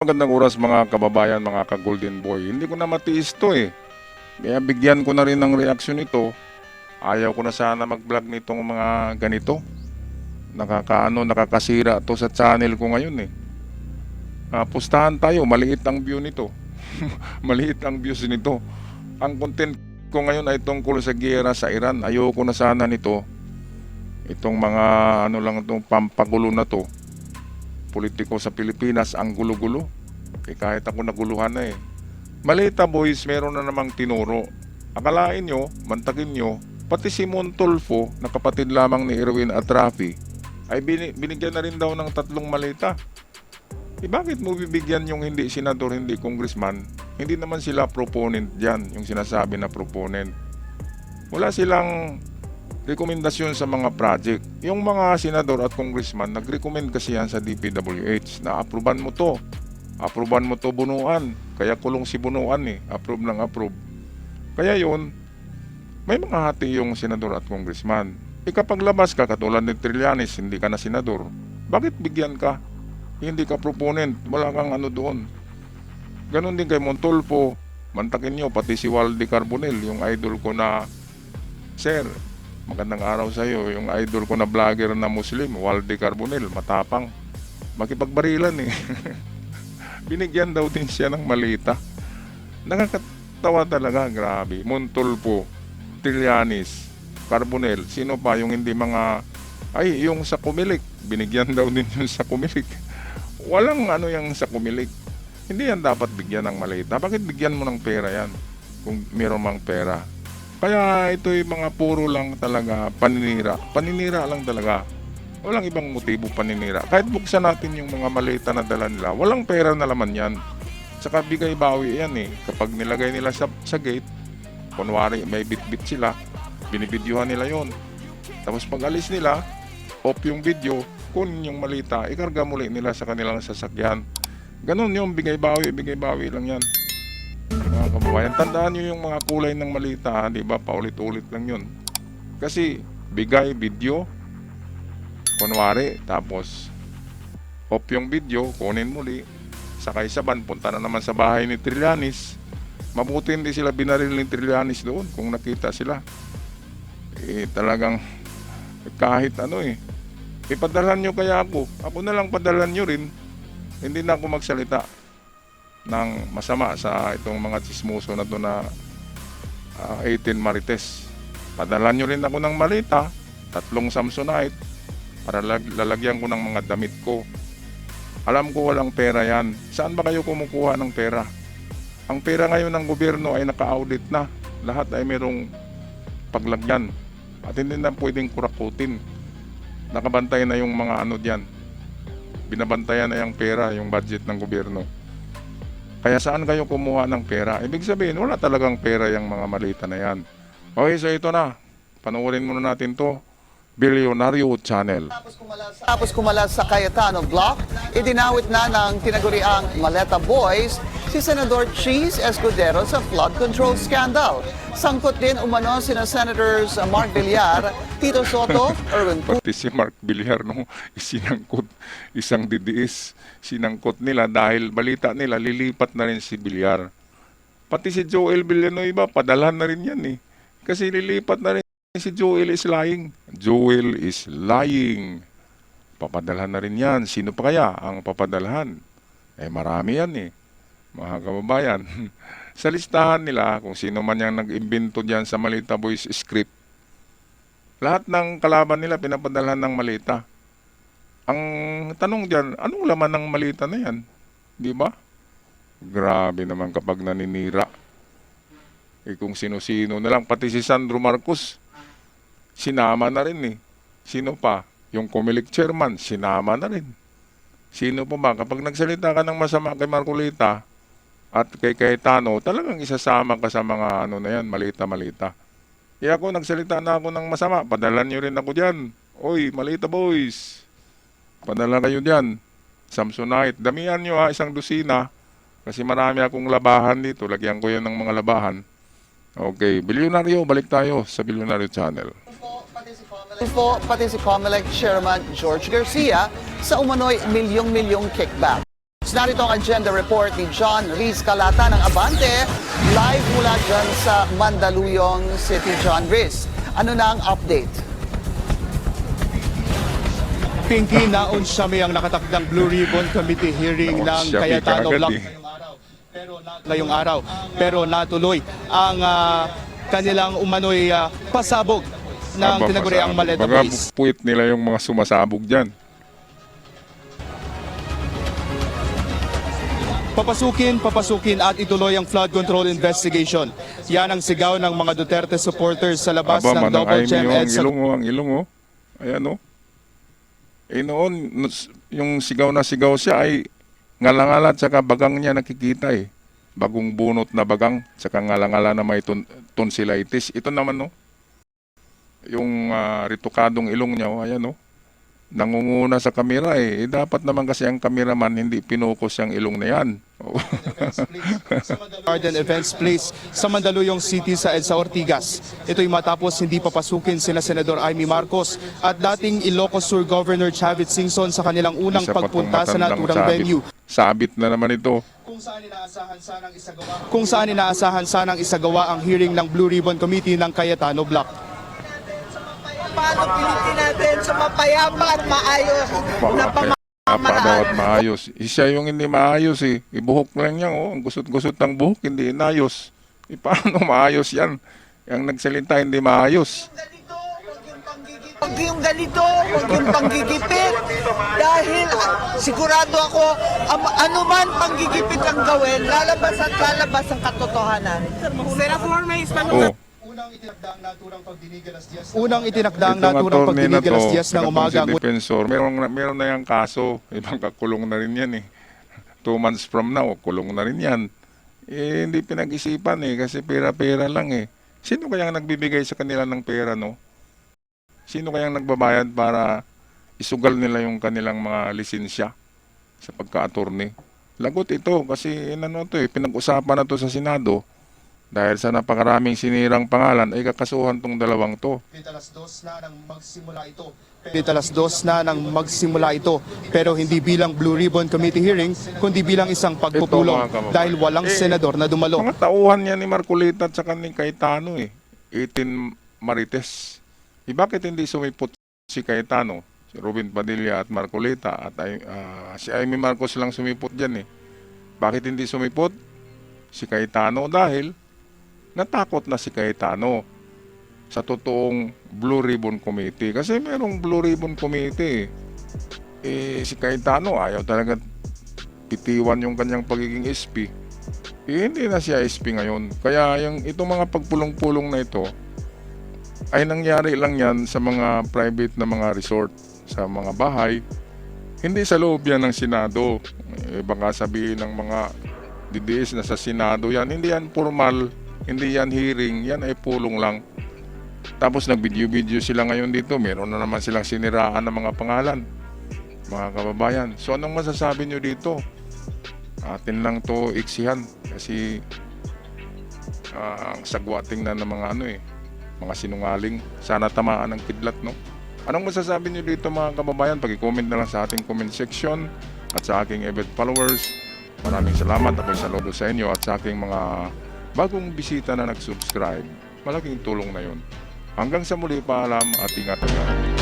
Magandang oras mga kababayan, mga ka-Golden Boy. Hindi ko na matiis to eh. Kaya bigyan ko na rin ng reaksyon ito. Ayaw ko na sana mag-vlog nitong mga ganito. Nakakasira to sa channel ko ngayon eh. Pustahan tayo, maliit ang view nito. Maliit ang views nito. Ang content ko ngayon ay tungkol sa giyera sa Iran. Ayoko na sana nito. Itong mga itong pampagulo na to. Politiko sa Pilipinas ang gulo-gulo. Kahit ako naguluhan na eh. Malita boys, meron na namang tinuro. Akalain nyo, mantakin nyo, pati si Montolfo na kapatid lamang ni Erwin at Rafi ay binigyan na rin daw ng 3 malita. Bakit mo bibigyan yung hindi senador, hindi congressman? Hindi naman sila proponent dyan, yung sinasabi na proponent. Wala silang rekomendasyon sa mga project. Yung mga senador at congressman, nag-recommend kasi yan sa DPWH na aproban mo to. Aproban mo to Bunuan. Kaya kulong si Bunuan eh. Approve ng approve. Kaya yun, may mga hati yung senador at congressman. Kapag labas ka, katulad ni Trillanes, hindi ka na senador. Bakit bigyan ka? Hindi ka proponent. Wala kang ano doon. Ganon din kay Montolfo. Mantakin nyo, pati si Waldy Carbonell, yung idol ko na, Sir, magandang araw sa iyo. Yung idol ko na vlogger na Muslim, Waldy Carbonell, matapang. Makipagbarilan eh. Binigyan daw din siya ng malita. Nakakatawa talaga, grabe. Montolfo, Trillanes, Carbonell, sino pa yung hindi mga... Ay, yung sa Kumilik. Binigyan daw din yung sa Kumilik. Walang yung sa Kumilik. Hindi yan dapat bigyan ng malita. Bakit bigyan mo ng pera yan? Kung meron mang pera. Kaya ito'y mga puro lang talaga paninira. Paninira lang talaga. Walang ibang motibo paninira. Kahit buksan natin yung mga malita na dala nila, walang pera na laman yan. Saka bigay bawi yan eh. Kapag nilagay nila sa gate, kunwari may bit-bit sila, binibidyuhan nila yon. Tapos pag alis nila, off yung video, kunin yung malita, ikarga muli nila sa kanilang sasakyan. Ganon yung bigay bawi lang yan. Mga kababayan, tandaan nyo yung mga kulay ng malita, di ba? Paulit-ulit lang yun. Kasi bigay video, kunwari, tapos off yung video, kunin muli, sakay sa van, punta na naman sa bahay ni Trillanes. Mabuti hindi sila binaril ni Trillanes doon kung nakita sila. Talagang kahit ipadalhan nyo kaya ako na lang padalhan nyo rin. Hindi na ako magsalita ng masama sa itong mga chismoso na to na 18 Marites. Padalhan nyo rin ako ng malita, 3 Samsonite, para lalagyan ko ng mga damit ko. Alam ko walang pera yan. Saan ba kayo kumukuha ng pera? Ang pera ngayon ng gobyerno ay naka-audit na. Lahat ay merong paglagyan. At hindi na pwedeng kurakutin. Nakabantay na yung mga diyan. Binabantayan na yung pera, yung budget ng gobyerno. Kaya saan kayo kumuha ng pera? Ibig sabihin, wala talagang pera yung mga malita na yan. Okay, so ito na. Panoorin muna natin to. Bilyonaryo Channel. Tapos kumalas sa Cayetano Block, idinawit na ng tinaguriang Maleta Boys si Senador Cheese Escudero sa flood control scandal. Sangkot din umano sina Senators Mark Villar, Tito Soto, Erwin Cruz. Pati si Mark Villar sinangkot, isang didiis. Sinangkot nila dahil balita nila lilipat na rin si Villar. Pati si Joel Villanueva, padalhan na rin yan eh. Kasi lilipat na rin. Si Joel is lying. Joel is lying. Papadalhan na rin yan. Sino pa kaya ang papadalhan? Marami yan eh. Mga kababayan. Sa listahan nila, kung sino man yung nag-imbento dyan sa Malita Boys script, lahat ng kalaban nila pinapadalhan ng malita. Ang tanong dyan, anong laman ng malita na yan? Di ba? Grabe naman kapag naninira. Kung sino-sino na lang. Pati si Sandro Marcos, sinama na rin eh. Sino pa? Yung Comelec chairman, sinama na rin. Sino pa ba? Kapag nagsalita ka ng masama kay Marcolita at kay Cayetano, talagang isasama ka sa mga na yan, malita-malita. Kaya ako, nagsalita na ako ng masama, padalan nyo rin ako dyan. Oy, Malita Boys, padala kayo dyan. Samsonite, damihan nyo isang dosina. Kasi marami akong labahan dito, lagyan ko yan ng mga labahan. Okay, Bilyonaryo, balik tayo sa Bilyonaryo Channel. Pati si Comelec Chairman George Garcia sa umano'y milyong-milyong kickback. Sports, narito ang agenda report ni John Riz Calata ng Abante, live mula dyan sa Mandaluyong City. John Riz, ano na ang update? Pinky, naon siya may ang nakatakdang Blue Ribbon Committee hearing ng siya, Cayetano agad Black eh. ngayong araw. Pero natuloy ang kanilang umano'y pasabog ng tinaguriang Maleta Baga Boys. puwit nila yung mga sumasabog dyan. Papasukin at ituloy ang flood control investigation. Yan ang sigaw ng mga Duterte supporters sa labas ng Double Gem yung EDSA. ang ilong oh. Ayan oh. Eh noon, yung sigaw na sigaw siya ay ngalangala at saka bagang niya nakikita eh. Bagong bunot na bagang, saka ngalangala na may tonsillitis. Ito naman no, yung ritukadong ilong niya, oh, ayan oh. Nangunguna sa kamera eh. Dapat naman kasi ang kameraman hindi pinukos yung ilong na yan. Oh. Garden Events Place sa Mandaluyong City sa EDSA Ortigas. Ito'y matapos hindi papasukin sina Senador Amy Marcos at dating Ilocos Sur Governor Chavit Singson sa kanilang unang Isa pa tong pagpunta sa matandang naturang venue. Sabit na naman ito. Kung saan inaasahan sanang isagawa ang hearing ng Blue Ribbon Committee ng Cayetano Black. Paano pilitin natin sa mapayapa at maayos na Dapat pamamaraan? maayos. Siya yung hindi maayos eh. Ibuhok lang niya oh. Ang gusot-gusot ng buhok, hindi inayos. Eh, paano maayos yan? Yung nagsalita hindi maayos. Huwag yung ganito, huwag yung panggigipit. Dahil sigurado ako, anuman panggigipit ang gawin, lalabas at lalabas ang katotohanan. Oh. Unang itinakda ang Itong naturang attorney na pagdinig alas 10 ng umaga. si defensor, meron na yung kaso. Ibang kakulong na rin yan eh. 2 months from now, kulong na rin yan. Eh, hindi pinag-isipan eh, kasi pera-pera lang eh. Sino kayang nagbibigay sa kanila ng pera, no? Sino kayang nagbabayad para isugal nila yung kanilang mga lisensya sa pagka-attorney? Lagot ito, kasi pinag-usapan na to sa Senado. Dahil sa napakaraming sinirang pangalan, ay kakasuhan tong dalawang to. Pitalas dos na nang magsimula ito, pero hindi bilang Blue Ribbon Committee hearing, kundi bilang isang pagpupulong Ito, mga kababayan. dahil walang senador na dumalo. Mga tauhan yan ni Marcolita at saka ni Cayetano eh. 18 Marites. Bakit hindi sumipot si Cayetano, si Robin Padilla at Marcolita at si Amy Marcos lang sumipot dyan eh. Bakit hindi sumipot si Cayetano? Dahil natakot na si Cayetano sa totoong Blue Ribbon Committee. Kasi merong Blue Ribbon Committee. Si Cayetano ayaw talaga pitiwan yung kanyang pagiging SP. Hindi na siya SP ngayon. Kaya itong mga pagpulong-pulong na ito ay nangyari lang yan sa mga private na mga resort, sa mga bahay. Hindi sa loob yan ng Senado. Baka sabihin ng mga DDS na sa Senado yan. Hindi yan formal. Hindi yan hearing, yan ay pulong lang. Tapos nag-video-video sila ngayon dito. Meron na naman silang siniraan ng mga pangalan, mga kababayan. So anong masasabi nyo dito? Atin lang to iksihan. Kasi ang sagwating na ng mga mga sinungaling. Sana tamaan ng kidlat, no? Anong masasabi nyo dito mga kababayan? Pag-comment na lang sa ating comment section at sa aking event followers. Maraming salamat. Ako'y saludo sa inyo at sa aking mga bagong bisita na nag-subscribe. Malaking tulong na yun. Hanggang sa muli, paalam at ingat-ingat.